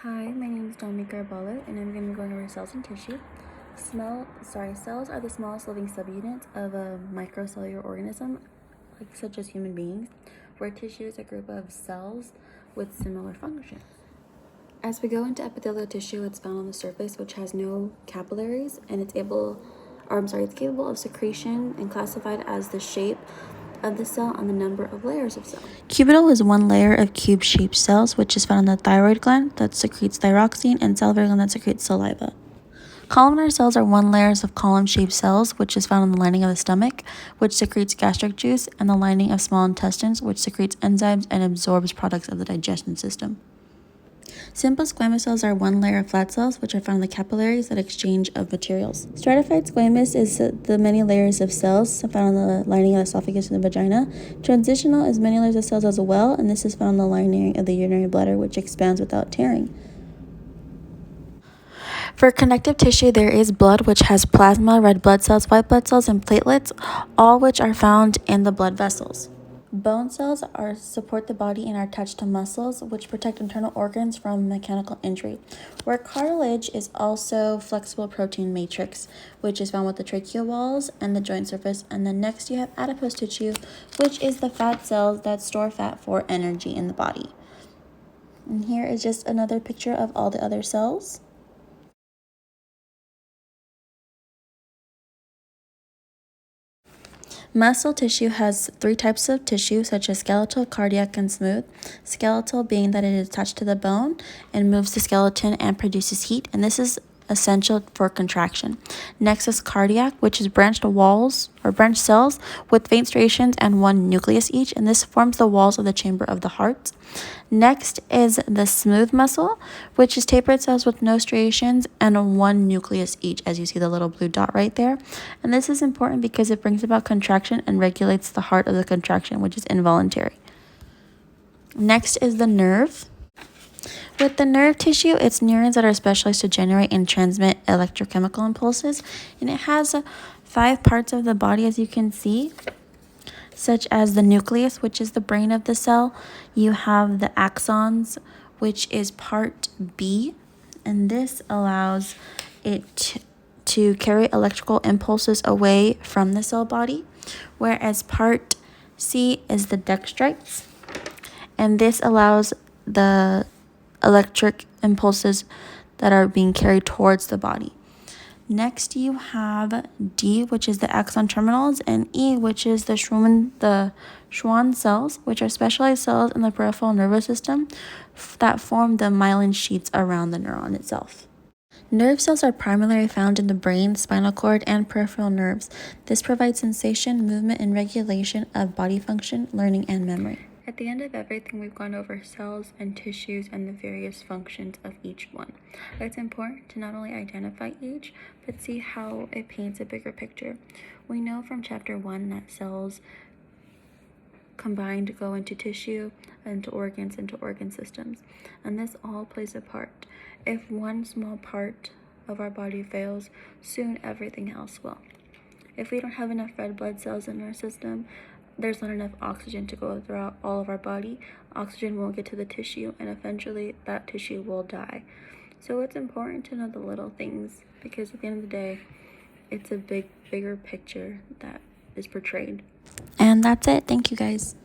Hi, my name is Dominique Garbala, and I'm going to be going over cells and tissue. Cells are the smallest living subunits of a microcellular organism, such as human beings, where tissue is a group of cells with similar functions. As we go into epithelial tissue, it's found on the surface, which has no capillaries, and it's capable of secretion and classified as the shape of the cell and the number of layers of cell. Cubital is one layer of cube-shaped cells, which is found in the thyroid gland that secretes thyroxine and salivary gland that secretes saliva. Columnar cells are one layer of column-shaped cells, which is found in the lining of the stomach, which secretes gastric juice, and the lining of small intestines, which secretes enzymes and absorbs products of the digestion system. Simple squamous cells are one layer of flat cells, which are found in the capillaries that exchange of materials. Stratified squamous is the many layers of cells found in the lining of the esophagus and the vagina. Transitional is many layers of cells as well, and this is found in the lining of the urinary bladder, which expands without tearing. For connective tissue, there is blood, which has plasma, red blood cells, white blood cells, and platelets, all which are found in the blood vessels. Bone cells support the body and are attached to muscles, which protect internal organs from mechanical injury. Where cartilage is also flexible protein matrix, which is found with the tracheal walls and the joint surface. And then next you have adipose tissue, which is the fat cells that store fat for energy in the body. And here is just another picture of all the other cells. Muscle tissue has three types of tissue, such as skeletal, cardiac, and smooth. Skeletal being that it is attached to the bone and moves the skeleton and produces heat, and this is essential for contraction. Next is cardiac, which is branched walls or branched cells with faint striations and one nucleus each, and this forms the walls of the chamber of the heart. Next is the smooth muscle, which is tapered cells with no striations and one nucleus each, as you see the little blue dot right there. And this is important because it brings about contraction and regulates the heart of the contraction, which is involuntary. Next is the nerve. With the nerve tissue, it's neurons that are specialized to generate and transmit electrochemical impulses, and it has 5 parts of the body, as you can see, such as the nucleus, which is the brain of the cell. You have the axons, which is part B, and this allows it to carry electrical impulses away from the cell body, whereas part C is the dendrites, and this allows the electric impulses that are being carried towards the body. Next, you have D, which is the axon terminals, and E, which is the Schwann cells, which are specialized cells in the peripheral nervous system that form the myelin sheets around the neuron itself. Nerve cells are primarily found in the brain, spinal cord, and peripheral nerves. This provides sensation, movement, and regulation of body function, learning, and memory. At the end of everything, we've gone over cells and tissues and the various functions of each one. It's important to not only identify each, but see how it paints a bigger picture. We know from chapter 1 that cells combined go into tissue, into organs, into organ systems, and this all plays a part. If one small part of our body fails, soon everything else will. If we don't have enough red blood cells in our system, there's not enough oxygen to go throughout all of our body. Oxygen won't get to the tissue, and eventually that tissue will die. So it's important to know the little things, because at the end of the day, it's a bigger picture that is portrayed. And that's it. Thank you, guys.